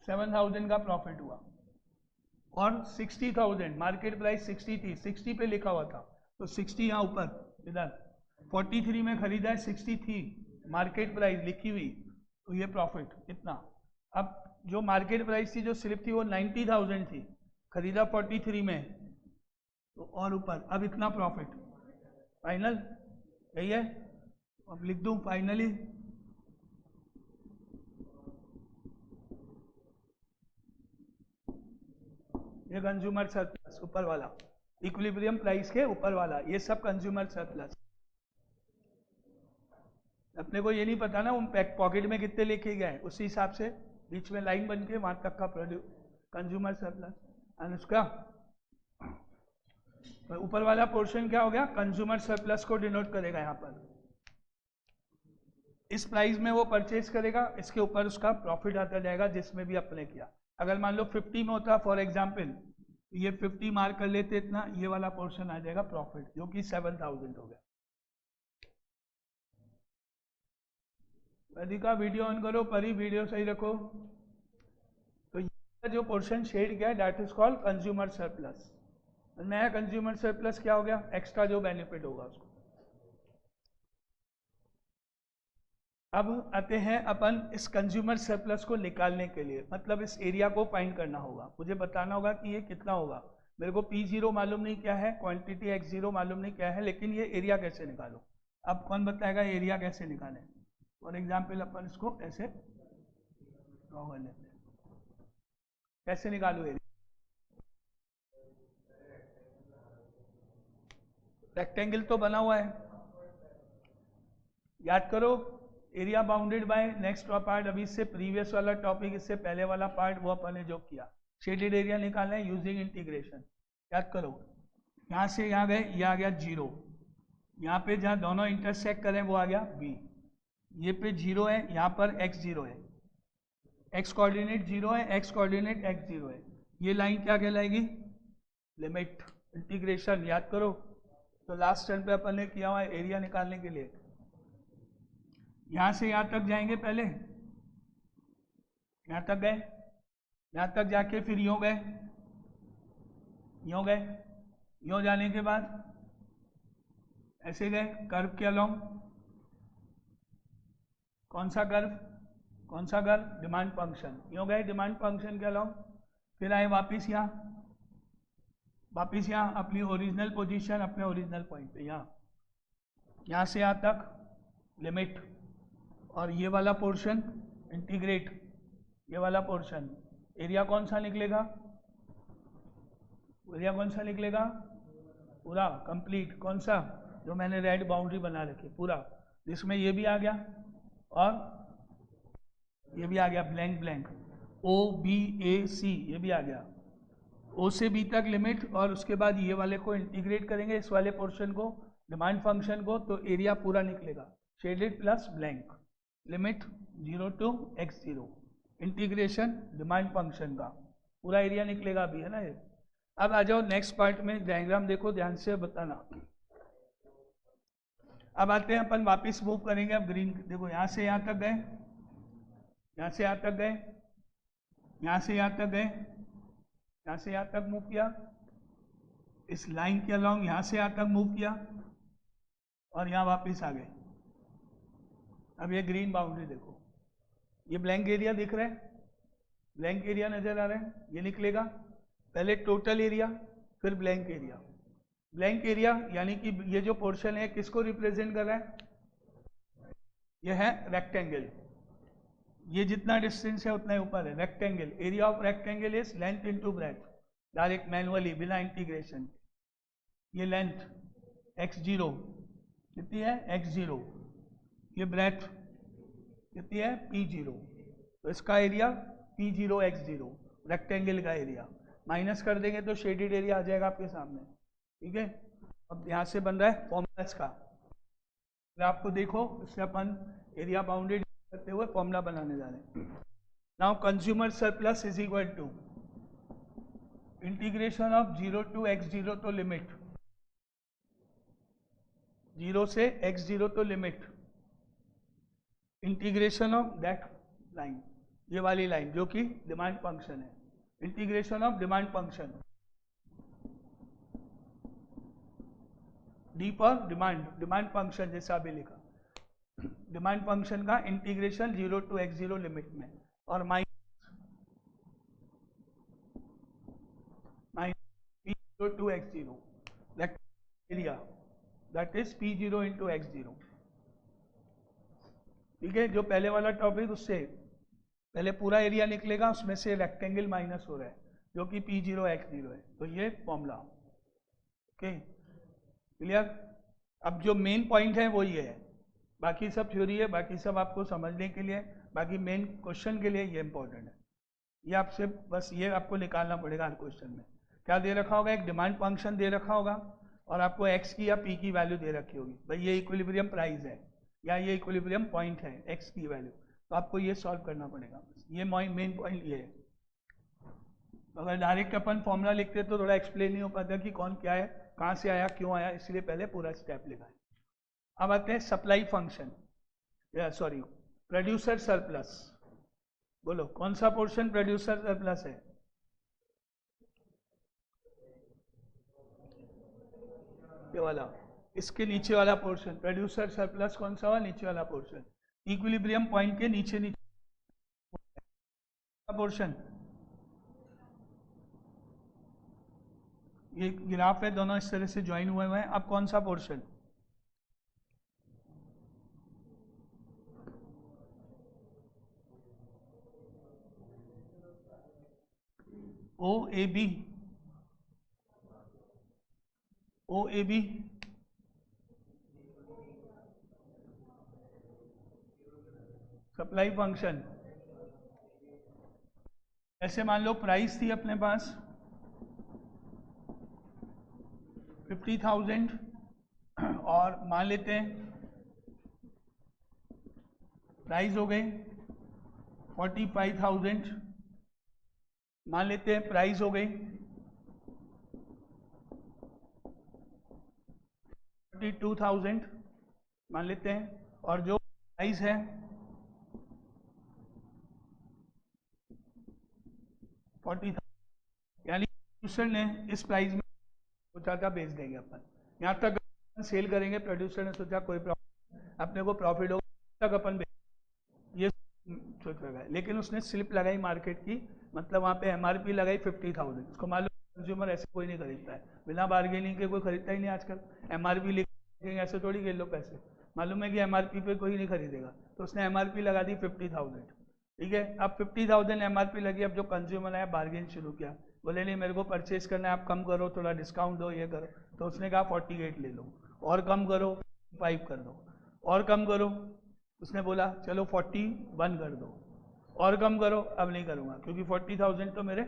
7,000 का प्रॉफिट हुआ, और 60,000 मार्केट प्राइस 60 थी, 60 पे लिखा हुआ था, तो 60 यहाँ ऊपर इधर 43 में खरीदा है, 60 थी मार्केट प्राइस लिखी हुई, तो ये प्रॉफिट इतना। अब जो मार्केट प्राइस थी, जो स्लिप थी, वो 90,000 थी, खरीदा 43 में, तो और ऊपर, अब इतना प्रॉफिट फाइनल, यही है, अब लिख दूं फाइनली, ये कंज्यूमर सरप्लस ऊपर वाला, इक्विलिब्रियम प्राइस के ऊपर वाला, ये सब कंज्यूमर सरप्लस। अपने को ये नहीं पता ना उन पॉकेट में कितने लेके गए, उसी हिसाब से बीच में लाइन बन के वहां तक का प्रोड्यूस कंज्यूमर सरप्लस। एंड उसका तो ऊपर वाला पोर्शन क्या हो गया, कंज्यूमर सरप्लस को डिनोट करेगा यहाँ पर। इस प्राइस में वो परचेज करेगा, इसके ऊपर उसका प्रॉफिट आता जाएगा जिसमें भी अपने किया। अगर मान लो 50 में होता फॉर एग्जाम्पल, ये 50 मार्क कर लेते इतना, ये वाला पोर्शन आ जाएगा प्रॉफिट, जो कि 7000 हो गया। अधिका वीडियो ऑन करो, परी वीडियो सही रखो। तो ये जो पोर्शन शेड किया है that is called consumer surplus. नया कंज्यूमर सरप्लस क्या हो गया, एक्स्ट्रा जो बेनिफिट होगा उसको। अब आते हैं अपन इस कंज्यूमर सरप्लस को निकालने के लिए, मतलब इस एरिया को फाइंड करना होगा। मुझे बताना होगा कि ये कितना होगा। मेरे को P0 मालूम नहीं क्या है, क्वांटिटी X0 मालूम नहीं क्या है, लेकिन ये एरिया कैसे निकालो। अब कौन बताएगा एरिया कैसे निकालें। फॉर एग्जाम्पल अपन इसको ऐसे ड्रॉ कर लेते हैं, कैसे निकालू एरिया। रेक्टेंगल तो बना हुआ है, याद करो area bounded by next part. अभी इससे प्रीवियस वाला टॉपिक, इससे पहले वाला पार्ट वो अपन ने जो किया, शेडेड एरिया निकालना है यूजिंग इंटीग्रेशन। याद करो, यहाँ से यहाँ गए, ये आ गया 0, यहाँ पे जहाँ दोनों इंटरसेक्ट करें वो आ गया B, ये पे 0 है, यहाँ पर x0 है, x कोऑर्डिनेट 0 है, x कोऑर्डिनेट x0 है। ये लाइन क्या कहलाएगी, लिमिट इंटीग्रेशन। याद करो, तो लास्ट टर्न पे अपन ने किया हुआ एरिया निकालने के लिए। यहाँ से यहाँ तक जाएंगे, पहले यहाँ तक गए, यहाँ तक जाके फिर यूँ गए, यूँ गए, यूँ जाने के बाद ऐसे गए कर्व के अलोंग। कौन सा कर्व, कौन सा कर्व, डिमांड फंक्शन। यूँ गए डिमांड फंक्शन के अलोंग, फिर आए वापिस यहाँ, वापिस यहाँ अपनी ओरिजिनल पोजीशन, अपने ओरिजिनल पॉइंट पे, यहाँ से यहाँ तक लिमिट, और ये वाला पोर्शन इंटीग्रेट, ये वाला पोर्शन। एरिया कौन सा निकलेगा, एरिया कौन सा निकलेगा, पूरा कंप्लीट। कौन सा, जो मैंने रेड बाउंड्री बना रखी पूरा, जिसमें ये भी आ गया और ये भी आ गया ब्लैंक ब्लैंक, OBAC ये भी आ गया, O से B तक लिमिट, और उसके बाद ये वाले को इंटीग्रेट करेंगे, इस वाले पोर्शन को, डिमांड फंक्शन को, तो एरिया पूरा निकलेगा shaded plus blank. Limit 0 to x0, integration demand function का पूरा एरिया निकलेगा अभी, है ना ये। अब आ जाओ नेक्स्ट पार्ट में, डायग्राम देखो ध्यान से बताना। अब आते हैं अपन वापस मूव करेंगे। अब ग्रीन देखो, यहाँ से यहाँ तक गए, यहाँ से यहाँ तक गए, यहाँ से यहाँ तक गए, यहाँ से यहाँ तक मूव किया, इस लाइन के अलोंग यहाँ से यहाँ तक मूव किया, और यहाँ वापस आ गए। अब ये ग्रीन बाउंड्री देखो, ये ब्लैंक एरिया दिख रहा है, ब्लैंक एरिया नजर आ रहा है, ये निकलेगा पहले टोटल एरिया, फिर ब्लैंक एरिया। ब्लैंक एरिया यानी कि ये जो पोर्शन है किसको रिप्रेजेंट कर रहा है, ये है रेक्टेंगल। ये जितना डिस्टेंस है उतना ही ऊपर है rectangle. Area of rectangle is length into breadth, direct manually बिना इंटीग्रेशन। ये लेंथ x0 कितनी है, x0, ये ब्रेथ कितनी है, P0, तो इसका एरिया P0 x0, रेक्टेंगल का एरिया। माइनस कर देंगे तो शेडेड एरिया आ जाएगा आपके सामने, ठीक है। अब यहाँ से बन रहा है फॉर्मूला इसका, आपको देखो, इससे अपन एरिया बाउंडेड करते हुए फॉर्मूला बनाने जा रहे हैं। Now consumer surplus is equal to integration of 0 to x0 तो लिमिट, 0 से x0 तो limit, integration of that line, ये वाली लाइन जो कि डिमांड फंक्शन है, integration of demand function, D for demand, demand function जैसा अभी लिखा, डिमांड फंक्शन का इंटीग्रेशन 0 to x0 लिमिट में, और minus P0 to x0 area, that is P0 into x0, ठीक है। जो पहले वाला टॉपिक, उससे पहले पूरा एरिया निकलेगा, उसमें से रेक्टेंगल माइनस हो रहा है, जो कि P0X0 है। तो ये फॉर्मूला, ओके क्लियर। अब जो मेन पॉइंट है वो ये है, बाकी सब थ्योरी है, बाकी सब आपको समझने के लिए, बाकी मेन क्वेश्चन के लिए ये इंपॉर्टेंट है। ये आपसे बस ये आपको निकालना पड़ेगा हर क्वेश्चन में। क्या दे रखा होगा, एक डिमांड फंक्शन दे रखा होगा और आपको x की या p की वैल्यू दे रखी होगी, भाई ये इक्विलिब्रियम प्राइस है या ये इक्विलिब्रियम पॉइंट है x की वैल्यू, तो आपको ये सॉल्व करना पड़ेगा। ये मेन पॉइंट ये है। अगर डायरेक्ट अपन फॉर्मूला लिखते तो थोड़ा एक्सप्लेन नहीं हो पाता कि कौन क्या है, कहाँ से आया, क्यों आया, इसलिए पहले पूरा स्टेप लिखा है। अब आते हैं supply function, sorry producer surplus. बोलो कौन सा पोर्शन प्रोड्यूसर सरप्लस है? ये वाला, इसके नीचे वाला पोर्शन प्रोड्यूसर सरप्लस कौन सा हुआ? नीचे वाला पोर्शन, इक्विलिब्रियम पॉइंट के नीचे पोर्शन। ये ग्राफ है, दोनों इस तरह से ज्वाइन हुए हैं। अब कौन सा portion? OAB, OAB supply function. ऐसे मान लो प्राइस थी अपने पास 50,000 और मान लेते हैं प्राइस हो गई 45,000, मान लेते हैं प्राइस हो गई 42,000 मान लेते हैं, और जो प्राइस है 40,000, यानी प्रोड्यूसर ने इस प्राइस में सोचा था बेच देंगे अपन, यहाँ तक सेल करेंगे, प्रोड्यूसर ने सोचा कोई प्रॉफिट, अपने को प्रॉफिट होगा तक अपन ये सोच लगा, लेकिन उसने स्लिप लगाई मार्केट की, मतलब वहाँ पे MRP लगाई 50,000। उसको मालूम कंज्यूमर ऐसे कोई नहीं खरीदता है, बिना बार्गेनिंग के कोई खरीदता ही नहीं आजकल। MRP लिखेंगे ऐसे थोड़ी गिन लो पैसे, मालूम है कि MRP पे कोई नहीं खरीदेगा, तो उसने MRP लगा दी 50,000। ठीक है, अब 50,000 MRP लगी, अब जो कंज्यूमर आया बार्गेन शुरू किया, बोले नहीं मेरे को परचेज करना है, आप कम करो, थोड़ा डिस्काउंट दो, ये करो, तो उसने कहा 48 ले लो, और कम करो 5 कर दो, और कम करो, उसने बोला चलो 41 कर दो, और कम करो, अब नहीं करूँगा क्योंकि 40,000 तो मेरे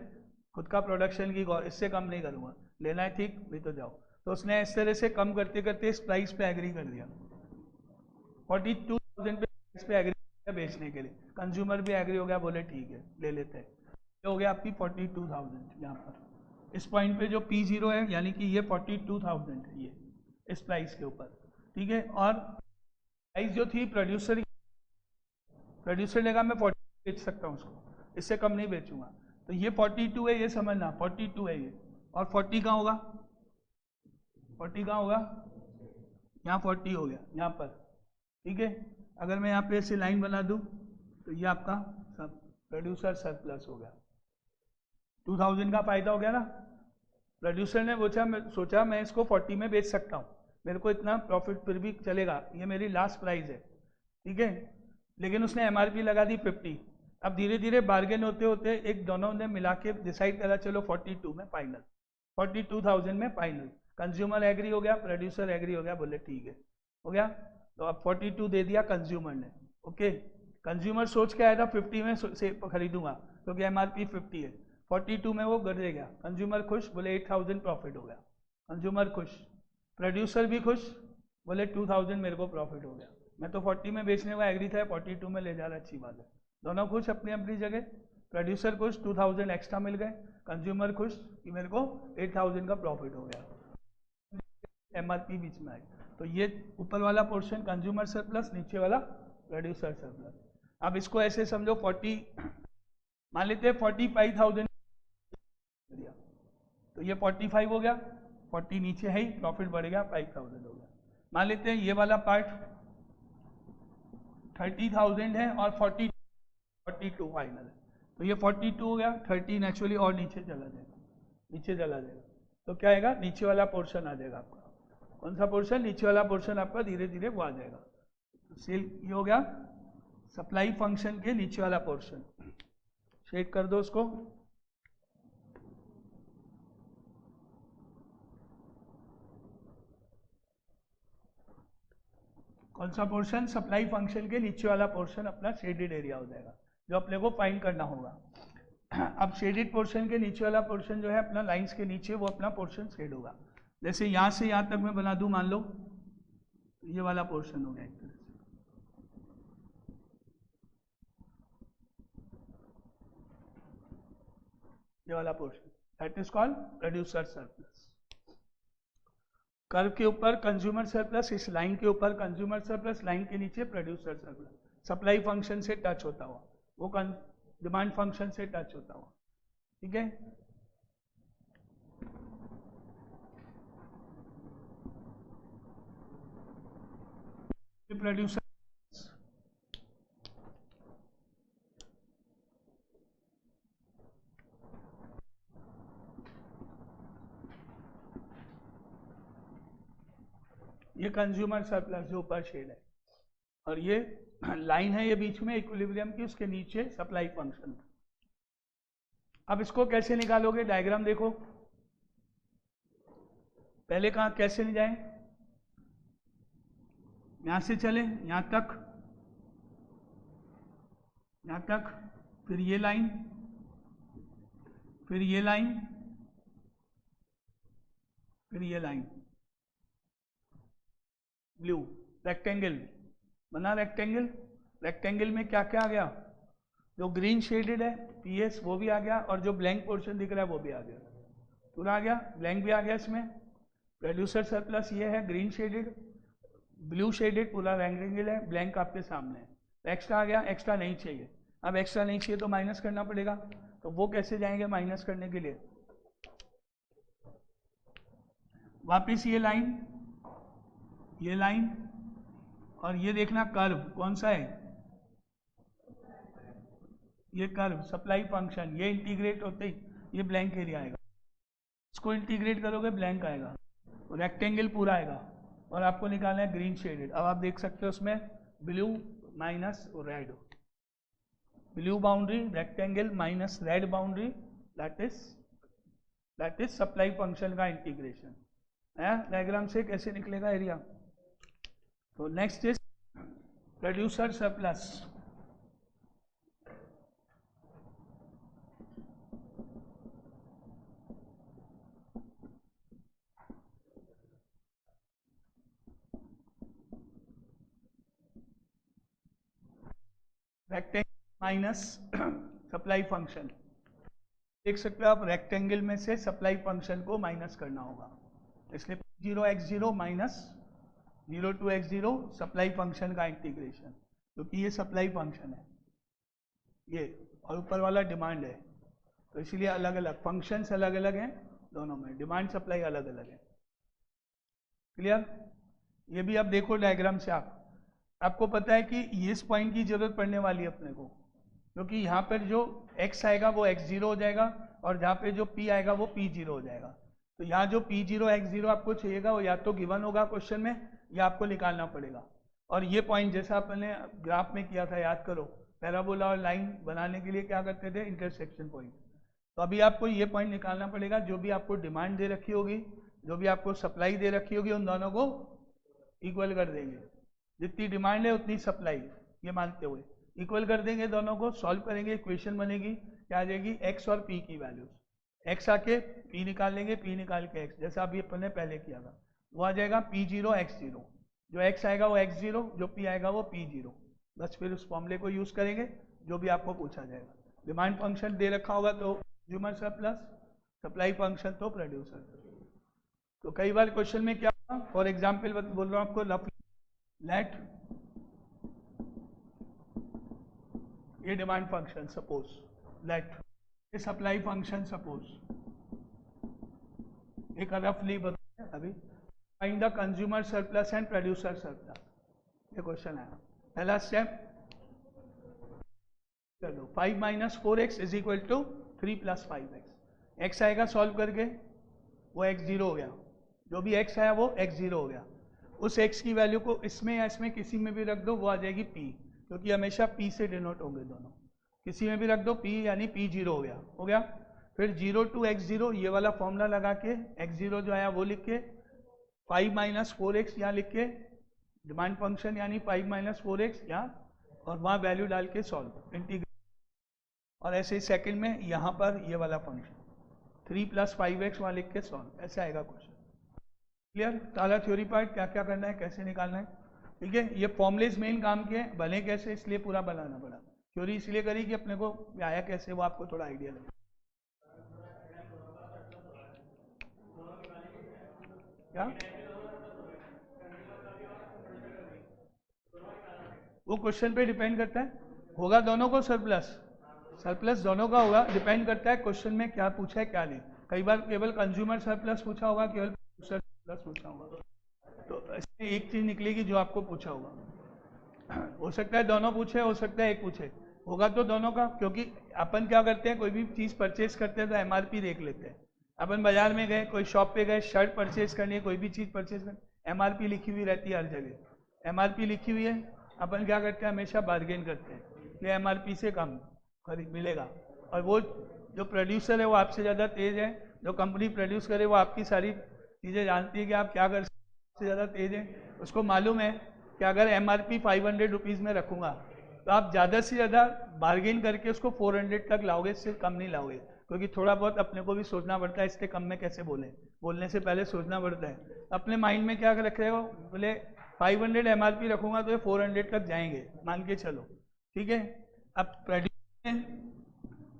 खुद का प्रोडक्शन की, इससे कम नहीं करूँगा, लेना है ठीक नहीं तो जाओ। तो उसने इस तरह से कम करते करते इस प्राइस पे एग्री कर दिया, 42,000 पे एग्री किया बेचने के लिए, कंज्यूमर भी एग्री हो गया, बोले ठीक है ले लेते हैं, ये हो गया आपकी 42,000। यहाँ पर इस पॉइंट पे जो P0 है, यानी कि ये 42,000 है, ये इस प्राइस के ऊपर, ठीक है। और प्राइस जो थी प्रोड्यूसर ने कहा मैं 40 बेच सकता हूँ उसको, इससे कम नहीं बेचूंगा, तो ये 42 है, ये समझना 42 है ये, और 40 कहाँ होगा, 40 कहाँ होगा, यहाँ 40 हो गया यहाँ पर, ठीक है। अगर मैं यहाँ पे ऐसे लाइन बना दूँ तो ये आपका सब प्रोड्यूसर सरप्लस हो गया, 2000 का फायदा हो गया ना। प्रोड्यूसर ने सोचा मैं इसको 40 में बेच सकता हूँ, मेरे को इतना प्रॉफिट फिर भी चलेगा, ये मेरी लास्ट प्राइस है, ठीक है, लेकिन उसने MRP लगा दी 50। अब धीरे धीरे बार्गेन होते होते एक दोनों ने मिला के डिसाइड करा चलो 42 में फाइनल, 42,000 में फाइनल, कंज्यूमर एग्री हो गया, प्रोड्यूसर एग्री हो गया, बोले ठीक है हो गया, तो अब 42 दे दिया कंज्यूमर ने। ओके, कंज्यूमर सोच के आया था 50 में से खरीदूंगा क्योंकि MRP 50 है, 42 में वो गड़ गया, कंज्यूमर खुश, बोले 8,000 प्रॉफिट हो गया, कंज्यूमर खुश, प्रोड्यूसर भी खुश, बोले 2,000 मेरे को प्रॉफिट हो गया, मैं तो 40 में बेचने को एग्री था, 42 में ले जा रहा, अच्छी बात है, दोनों खुश अपनी अपनी जगह, प्रोड्यूसर खुश 2,000 एक्स्ट्रा मिल गए, कंज्यूमर खुश कि मेरे को 8,000 का प्रॉफिट हो गया, MRP बीच में आई। तो ये ऊपर वाला पोर्शन कंज्यूमर सरप्लस, नीचे वाला प्रोड्यूसर सरप्लस। अब इसको ऐसे समझो 40 मान लेते हैं 45,000 दिया, तो ये 45 हो गया, 40 नीचे है ही, प्रॉफिट बढ़ गया 5,000 हो गया। मान लेते हैं ये वाला पार्ट 30,000 है और 42 फाइनल है, तो ये 42 हो गया, 30 नेचुरली और नीचे चला जाएगा, नीचे चला जाएगा, तो क्या आएगा, नीचे वाला पोर्शन आ जाएगा आपका, कौन सा पोर्शन, नीचे वाला पोर्शन आपका धीरे धीरे वो आ जाएगा। तो सेल ये हो गया सप्लाई फंक्शन के नीचे वाला पोर्शन, शेड कर दो उसको, कौन सा पोर्शन? सप्लाई फंक्शन के नीचे वाला पोर्शन अपना शेडेड एरिया हो जाएगा, जो अपने को फाइंड करना होगा। अब शेडेड पोर्शन के नीचे वाला पोर्शन जो है अपना लाइंस के नीचे, वो अपना पोर्शन शेड होगा। जैसे यहाँ से यहाँ तक मैं बना दूँ, मान लो ये वाला पोर्शन हो गया एक तरह से, ये वाला portion, that is called producer surplus. Curve के ऊपर कंज्यूमर सरप्लस, इस लाइन के ऊपर कंज्यूमर सरप्लस, लाइन के नीचे प्रोड्यूसर सरप्लस, सप्लाई फंक्शन से टच होता हुआ, वो डिमांड फंक्शन से टच होता हुआ, ठीक है। प्रोड्यूसर ये कंज्यूमर सरप्लस जो ऊपर शेड है, और ये लाइन है ये बीच में इक्विलिब्रियम की, उसके नीचे सप्लाई फंक्शन। अब इसको कैसे निकालोगे? डायग्राम देखो, पहले कहाँ कैसे नहीं जाए, यहां से चले यहां तक, यहां तक, फिर ये लाइन, फिर ये लाइन, फिर ये लाइन, ब्लू रेक्टेंगल बना। रेक्टेंगल, रेक्टेंगल में क्या क्या आ गया? जो ग्रीन शेडेड है पीएस वो भी आ गया, और जो ब्लैंक पोर्शन दिख रहा है वो भी आ गया, पूरा आ गया, ब्लैंक भी आ गया इसमें। प्रोड्यूसर सरप्लस ये है ग्रीन शेडेड, ब्लू शेडेड पूरा रेक्टेंगल है, ब्लैंक आपके सामने है। एक्स्ट्रा आ गया, एक्स्ट्रा नहीं चाहिए। अब एक्स्ट्रा नहीं चाहिए तो माइनस करना पड़ेगा, तो वो कैसे जाएंगे माइनस करने के लिए? वापिस ये लाइन, ये लाइन, और ये देखना कर्व कौन सा है, ये कर्व सप्लाई फंक्शन, ये इंटीग्रेट होते ही ये ब्लैंक एरिया आएगा, इसको इंटीग्रेट करोगे ब्लैंक आएगा, रेक्टेंगल पूरा आएगा, और आपको निकालना है ग्रीन शेडेड। अब आप देख सकते हो उसमें blue minus red, blue boundary rectangle minus red boundary, that is supply function का इंटीग्रेशन है। डायग्राम से कैसे निकलेगा एरिया? तो next is producer surplus. Rectangle minus supply function, देख सकते हो आप, रेक्टेंगल में से सप्लाई फंक्शन को माइनस करना होगा, इसलिए 0x0 minus 0 to x0 supply function का इंटीग्रेशन, क्योंकि ये सप्लाई फंक्शन है ये, और ऊपर वाला डिमांड है, तो इसलिए अलग अलग फंक्शंस अलग अलग हैं दोनों में, डिमांड सप्लाई अलग अलग है। क्लियर? ये भी आप देखो डायग्राम से, आपको पता है कि इस पॉइंट की जरूरत पड़ने वाली है अपने को, क्योंकि यहाँ पर जो x आएगा वो x0 हो जाएगा, और जहाँ पे जो p आएगा वो p0 हो जाएगा। तो यहाँ जो p0 x0 आपको चाहिएगा वो या तो गिवन होगा क्वेश्चन में, या आपको निकालना पड़ेगा। और ये पॉइंट जैसा अपने ग्राफ में किया था, याद करो, पैराबोला और लाइन बनाने के लिए क्या करते थे? Intersection point. तो अभी आपको ये पॉइंट निकालना पड़ेगा, जो भी आपको डिमांड दे रखी होगी, जो भी आपको सप्लाई दे रखी होगी, उन दोनों को इक्वल कर देंगे, जितनी डिमांड है उतनी सप्लाई, ये मानते हुए इक्वल कर देंगे, दोनों को सॉल्व करेंगे, इक्वेशन बनेगी, क्या आ जाएगी? x और p की वैल्यूज, x आके p निकाल लेंगे, p निकाल के x, जैसा अभी अपन ने पहले किया था, वो आ जाएगा p0 x0, जो x आएगा वो x0, जो p आएगा वो p0। बस फिर उस फॉर्मूले को यूज करेंगे, जो भी आपको पूछा जाएगा। डिमांड फंक्शन दे रखा होगा तो कंज्यूमर सरप्लस, सप्लाई फंक्शन तो प्रोड्यूसर। तो कई बार क्वेश्चन में क्या होगा, फॉर एग्जाम्पल बोल रहा हूँ आपको, लेट ये डिमांड फंक्शन सपोज, लेट ये सप्लाई फंक्शन सपोज, एक रफली बताया अभी, find the consumer surplus and producer surplus, ये क्वेश्चन है। पहला स्टेप कर दो, 5 minus 4x is equal to 3 plus 5x, x आएगा सॉल्व करके वो x0 हो गया, जो भी x आया वो x0 हो गया, उस x की वैल्यू को इसमें या इसमें किसी में भी रख दो, वो आ जाएगी p, क्योंकि हमेशा p से डिनोट होंगे दोनों, किसी में भी रख दो p, यानी p0 हो गया, हो गया। फिर 0 to x0 ये वाला फॉर्मूला लगा के x0 जो आया वो लिख के, 5 माइनस 4x यहाँ लिख के डिमांड फंक्शन यानी 5 माइनस 4x यहाँ, और वहाँ वैल्यू डाल के सॉल्व इंटीग्रेट, और ऐसे ही सेकंड में यहाँ पर ये वाला फंक्शन 3 + 5x वहाँ लिख के सॉल्व, ऐसा आएगा क्वेश्चन। क्लियर? सारा थ्योरी पार्ट क्या क्या करना है, कैसे निकालना है, ठीक है। ये फॉर्मुलेज मेन काम के बने कैसे, इसलिए पूरा बनाना पड़ा। थ्योरी इसलिए करी कि अपने को आया कैसे वो आपको थोड़ा आइडिया लगे। क्या वो क्वेश्चन पे डिपेंड करता है, होगा दोनों को सरप्लस, सरप्लस दोनों का होगा, डिपेंड करता है क्वेश्चन में क्या पूछा है क्या नहीं। कई बार केवल कंज्यूमर सरप्लस पूछा होगा, केवल प्रोड्यूसर सरप्लस पूछा होगा, तो इसमें एक चीज निकलेगी जो आपको पूछा होगा। हो सकता है दोनों पूछे, हो सकता है एक पूछे, होगा तो दोनों का, क्योंकि अपन क्या करते हैं, कोई भी चीज परचेज करते हैं तो एमआरपी देख लेते हैं। अपन बाजार में गए, कोई शॉप पे गए, शर्ट परचेज करनी है, कोई भी चीज परचेज करनी, एमआरपी लिखी हुई रहती है हर जगह, एमआरपी लिखी हुई है, अपन क्या करते हैं, हमेशा बार्गेन करते हैं, ये एमआरपी से कम खरीद मिलेगा। और वो जो प्रोड्यूसर है वो आपसे ज़्यादा तेज है, जो कंपनी प्रोड्यूस करे वो आपकी सारी चीज़ें जानती है कि आप क्या कर से ज़्यादा तेज है, उसको मालूम है कि अगर एमआरपी 500 रुपीज़ में रखूँगा तो आप ज़्यादा से ज़्यादा बार्गेन करके उसको 400 तक लाओगे, इससे कम नहीं लाओगे, क्योंकि थोड़ा बहुत अपने को भी सोचना पड़ता है, इससे कम में कैसे बोलने से पहले सोचना पड़ता है। अपने माइंड में क्या रख रहे हो, बोले 500 एमआरपी रखूँगा तो ये 400 तक जाएंगे, मान के चलो, ठीक है। अब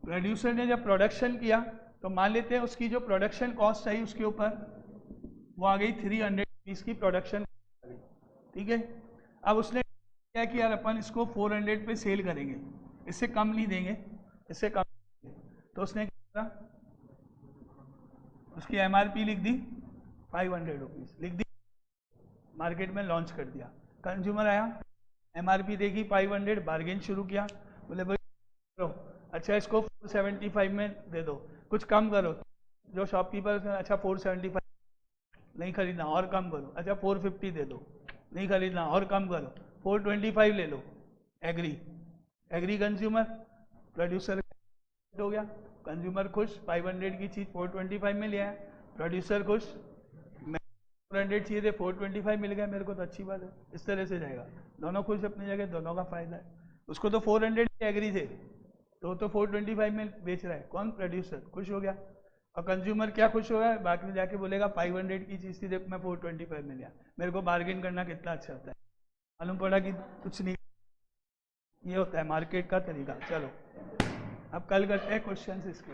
प्रोड्यूसर ने जब प्रोडक्शन किया तो मान लेते हैं उसकी जो प्रोडक्शन कॉस्ट आई उसके ऊपर वो आ गई 300 रुपीज़ की प्रोडक्शन, ठीक है। अब उसने क्या कि यार अपन इसको 400 पे सेल करेंगे, इससे कम नहीं देंगे, इससे कम, तो उसने क्या करा, उसकी एमआरपी लिख दी 500 रुपीज़ लिख दी, मार्केट में लॉन्च कर दिया। कंज्यूमर आया, एमआरपी देखी 500, बार्गेन शुरू किया, बोले भाई अच्छा इसको 475 में दे दो, कुछ कम करो। जो शॉपकीपर, अच्छा 475 नहीं खरीदना, और कम करो, अच्छा 450 दे दो, नहीं खरीदना, और कम करो, 425 ले लो, एग्री कंज्यूमर, प्रोड्यूसर हो गया, कंज्यूमर खुश, 500 की चीज़ 425 में लिया है, प्रोड्यूसर खुश, 400 चाहिए थे 425 मिल गया मेरे को, तो अच्छी बात है, इस तरह से जाएगा, दोनों खुश अपनी जगह, दोनों का फायदा है। उसको तो 400 एग्री थे, तो 425 में बेच रहा है, कौन, प्रोड्यूसर खुश हो गया, और कंज्यूमर क्या खुश होगा, बाद में जाके बोलेगा 500 की चीज़ थी, मैं 425 में लिया, मेरे को बार्गेन करना कितना अच्छा होता है, मालूम पड़ा कि कुछ नहीं, ये होता है मार्केट का तरीका। चलो अब कल करते हैं क्वेश्चंस इसके।